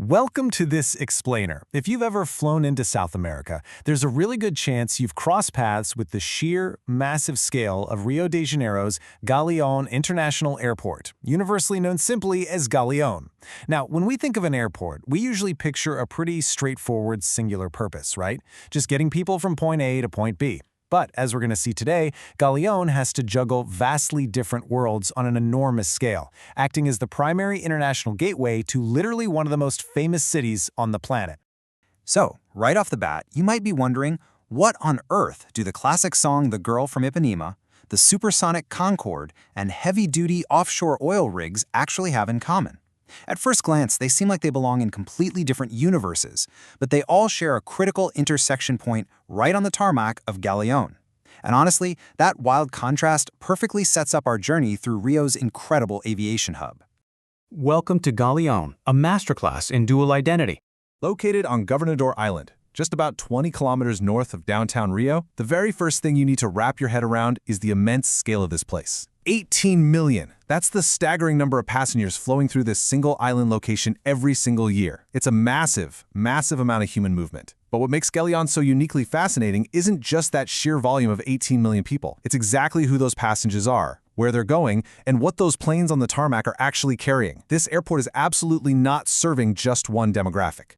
Welcome to this explainer. If you've ever flown into South America, there's a really good chance you've crossed paths with the sheer, massive scale of Rio de Janeiro's Galeão International Airport, universally known simply as Galeão. Now, when we think of an airport, we usually picture a pretty straightforward singular purpose, right? Just getting people from point A to point B. But, as we're going to see today, Galeão has to juggle vastly different worlds on an enormous scale, acting as the primary international gateway to literally one of the most famous cities on the planet. So, right off the bat, you might be wondering, what on earth do the classic song The Girl from Ipanema, the supersonic Concorde, and heavy-duty offshore oil rigs actually have in common? At first glance, they seem like they belong in completely different universes, but they all share a critical intersection point right on the tarmac of Galeão. And honestly, that wild contrast perfectly sets up our journey through Rio's incredible aviation hub. Welcome to Galeão, a masterclass in dual identity. Located on Governador Island, just about 20 kilometers north of downtown Rio, the very first thing you need to wrap your head around is the immense scale of this place. 18 million. That's the staggering number of passengers flowing through this single island location every single year. It's a massive, massive amount of human movement. But what makes Galeão so uniquely fascinating isn't just that sheer volume of 18 million people. It's exactly who those passengers are, where they're going, and what those planes on the tarmac are actually carrying. This airport is absolutely not serving just one demographic.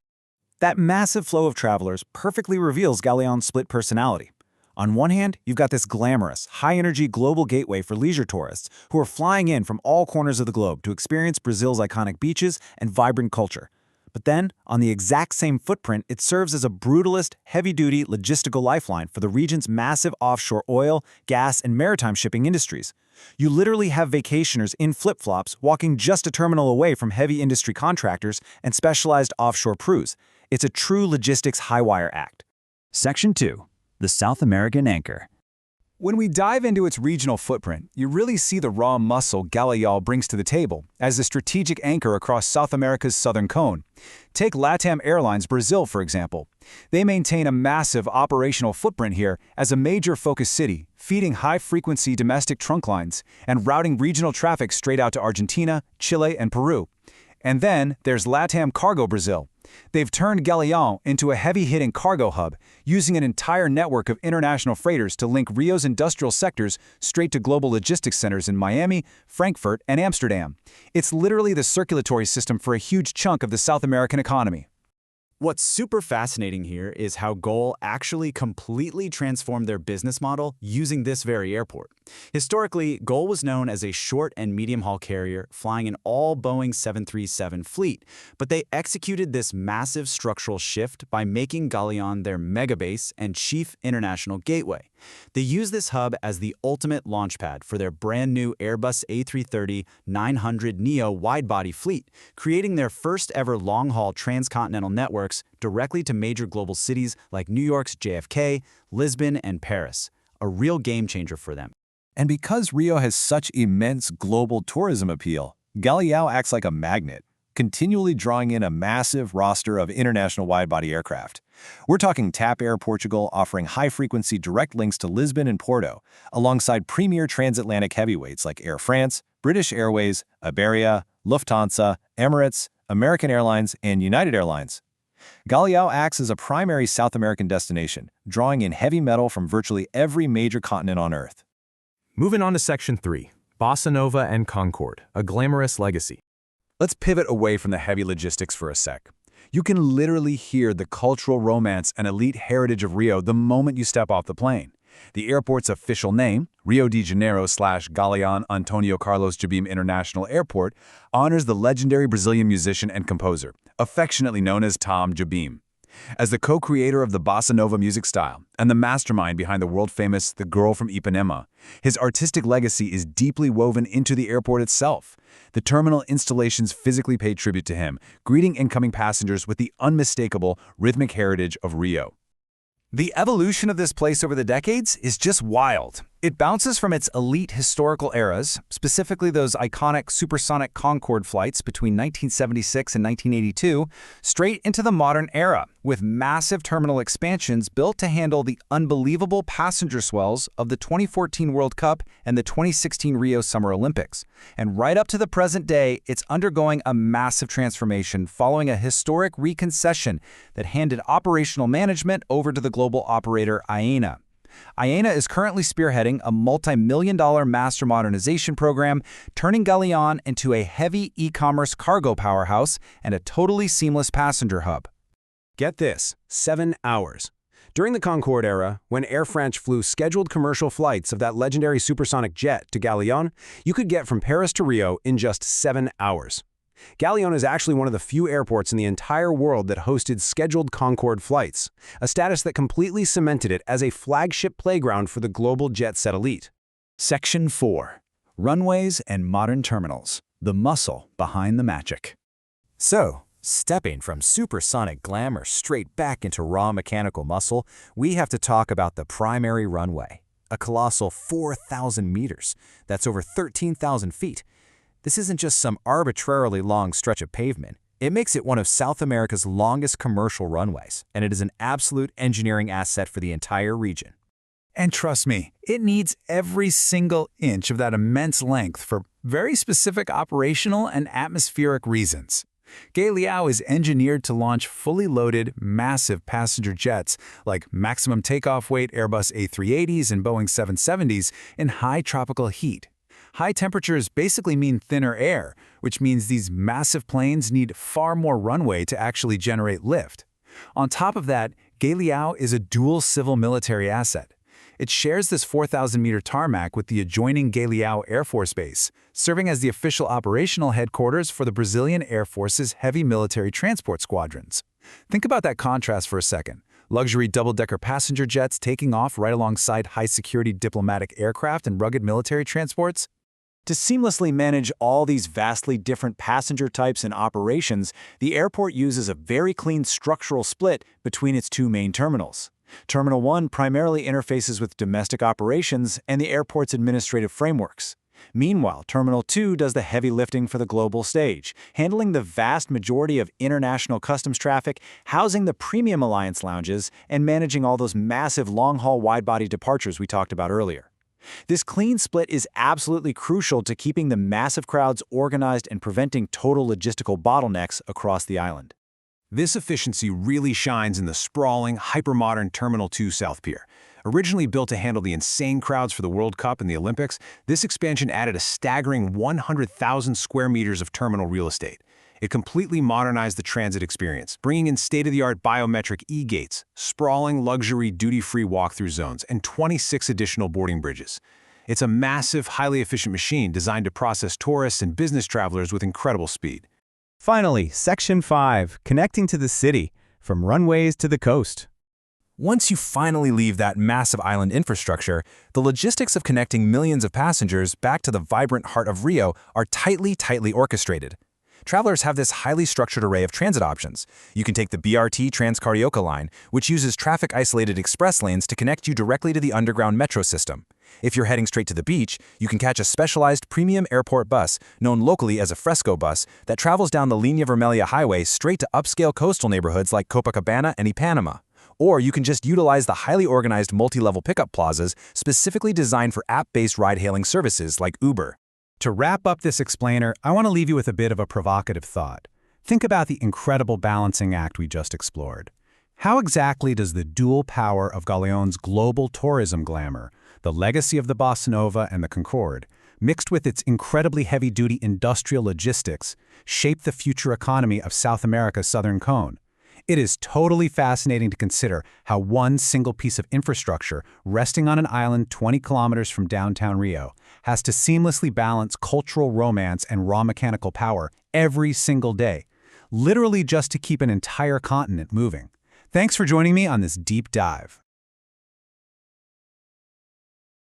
That massive flow of travelers perfectly reveals Galeão's split personality. On one hand, you've got this glamorous, high-energy global gateway for leisure tourists who are flying in from all corners of the globe to experience Brazil's iconic beaches and vibrant culture. But then, on the exact same footprint, it serves as a brutalist, heavy-duty logistical lifeline for the region's massive offshore oil, gas, and maritime shipping industries. You literally have vacationers in flip-flops walking just a terminal away from heavy industry contractors and specialized offshore crews. It's a true logistics high-wire act. Section 2. The South American Anchor. When we dive into its regional footprint, you really see the raw muscle Galeão brings to the table as a strategic anchor across South America's southern cone. Take LATAM Airlines Brazil, for example. They maintain a massive operational footprint here as a major focus city, feeding high-frequency domestic trunk lines and routing regional traffic straight out to Argentina, Chile, and Peru. And then there's LATAM Cargo Brazil. They've turned Galeão into a heavy-hitting cargo hub, using an entire network of international freighters to link Rio's industrial sectors straight to global logistics centers in Miami, Frankfurt, and Amsterdam. It's literally the circulatory system for a huge chunk of the South American economy. What's super fascinating here is how Gol actually completely transformed their business model using this very airport. Historically, Gol was known as a short and medium-haul carrier flying an all-Boeing 737 fleet, but they executed this massive structural shift by making Galeão their megabase and chief international gateway. They use this hub as the ultimate launchpad for their brand-new Airbus A330-900 Neo wide-body fleet, creating their first-ever long-haul transcontinental networks directly to major global cities like New York's JFK, Lisbon, and Paris. A real game-changer for them. And because Rio has such immense global tourism appeal, Galeão acts like a magnet, continually drawing in a massive roster of international wide-body aircraft. We're talking TAP Air Portugal offering high-frequency direct links to Lisbon and Porto, alongside premier transatlantic heavyweights like Air France, British Airways, Iberia, Lufthansa, Emirates, American Airlines, and United Airlines. Galeão acts as a primary South American destination, drawing in heavy metal from virtually every major continent on Earth. Moving on to Section 3. Bossa Nova and Concorde, a glamorous legacy. Let's pivot away from the heavy logistics for a sec. You can literally hear the cultural romance and elite heritage of Rio the moment you step off the plane. The airport's official name, Rio de Janeiro/Galeão Antonio Carlos Jobim International Airport, honors the legendary Brazilian musician and composer, affectionately known as Tom Jobim. As the co-creator of the bossa nova music style and the mastermind behind the world-famous The Girl from Ipanema, his artistic legacy is deeply woven into the airport itself. The terminal installations physically pay tribute to him, greeting incoming passengers with the unmistakable rhythmic heritage of Rio. The evolution of this place over the decades is just wild. It bounces from its elite historical eras, specifically those iconic supersonic Concorde flights between 1976 and 1982, straight into the modern era, with massive terminal expansions built to handle the unbelievable passenger swells of the 2014 World Cup and the 2016 Rio Summer Olympics. And right up to the present day, it's undergoing a massive transformation following a historic reconcession that handed operational management over to the global operator AENA. AENA is currently spearheading a multi-million-dollar master modernization program, turning Galeão into a heavy e-commerce cargo powerhouse and a totally seamless passenger hub. Get this, 7 hours. During the Concorde era, when Air France flew scheduled commercial flights of that legendary supersonic jet to Galeão, you could get from Paris to Rio in just 7 hours. Galeão is actually one of the few airports in the entire world that hosted scheduled Concorde flights, a status that completely cemented it as a flagship playground for the global jet set elite. Section 4. Runways and Modern Terminals. The muscle behind the magic. So, stepping from supersonic glamour straight back into raw mechanical muscle, we have to talk about the primary runway, a colossal 4,000 meters. That's over 13,000 feet. This isn't just some arbitrarily long stretch of pavement. It makes it one of South America's longest commercial runways, and it is an absolute engineering asset for the entire region. And trust me, it needs every single inch of that immense length for very specific operational and atmospheric reasons. Galeão is engineered to launch fully loaded, massive passenger jets like maximum takeoff weight Airbus A380s and Boeing 770s in high tropical heat. High temperatures basically mean thinner air, which means these massive planes need far more runway to actually generate lift. On top of that, Galeão is a dual civil-military asset. It shares this 4,000-meter tarmac with the adjoining Galeão Air Force Base, serving as the official operational headquarters for the Brazilian Air Force's heavy military transport squadrons. Think about that contrast for a second. Luxury double-decker passenger jets taking off right alongside high-security diplomatic aircraft and rugged military transports. To seamlessly manage all these vastly different passenger types and operations, the airport uses a very clean structural split between its two main terminals. Terminal 1 primarily interfaces with domestic operations and the airport's administrative frameworks. Meanwhile, Terminal 2 does the heavy lifting for the global stage, handling the vast majority of international customs traffic, housing the premium alliance lounges, and managing all those massive long-haul wide-body departures we talked about earlier. This clean split is absolutely crucial to keeping the massive crowds organized and preventing total logistical bottlenecks across the island. This efficiency really shines in the sprawling, hypermodern Terminal 2 South Pier. Originally built to handle the insane crowds for the World Cup and the Olympics, this expansion added a staggering 100,000 square meters of terminal real estate. It completely modernized the transit experience, bringing in state-of-the-art biometric e-gates, sprawling luxury duty-free walk-through zones, and 26 additional boarding bridges. It's a massive, highly efficient machine designed to process tourists and business travelers with incredible speed. Finally, Section 5, connecting to the city, from runways to the coast. Once you finally leave that massive island infrastructure, the logistics of connecting millions of passengers back to the vibrant heart of Rio are tightly orchestrated. Travelers have this highly structured array of transit options. You can take the BRT Transcarioca line, which uses traffic-isolated express lanes to connect you directly to the underground metro system. If you're heading straight to the beach, you can catch a specialized premium airport bus, known locally as a Fresco bus, that travels down the Linha Vermelha highway straight to upscale coastal neighborhoods like Copacabana and Ipanema. Or you can just utilize the highly organized multi-level pickup plazas specifically designed for app-based ride-hailing services like Uber. To wrap up this explainer, I want to leave you with a bit of a provocative thought. Think about the incredible balancing act we just explored. How exactly does the dual power of Galeão's global tourism glamour, the legacy of the Bossa Nova and the Concorde, mixed with its incredibly heavy-duty industrial logistics, shape the future economy of South America's southern cone? It is totally fascinating to consider how one single piece of infrastructure resting on an island 20 kilometers from downtown Rio has to seamlessly balance cultural romance and raw mechanical power every single day, literally just to keep an entire continent moving. Thanks for joining me on this deep dive.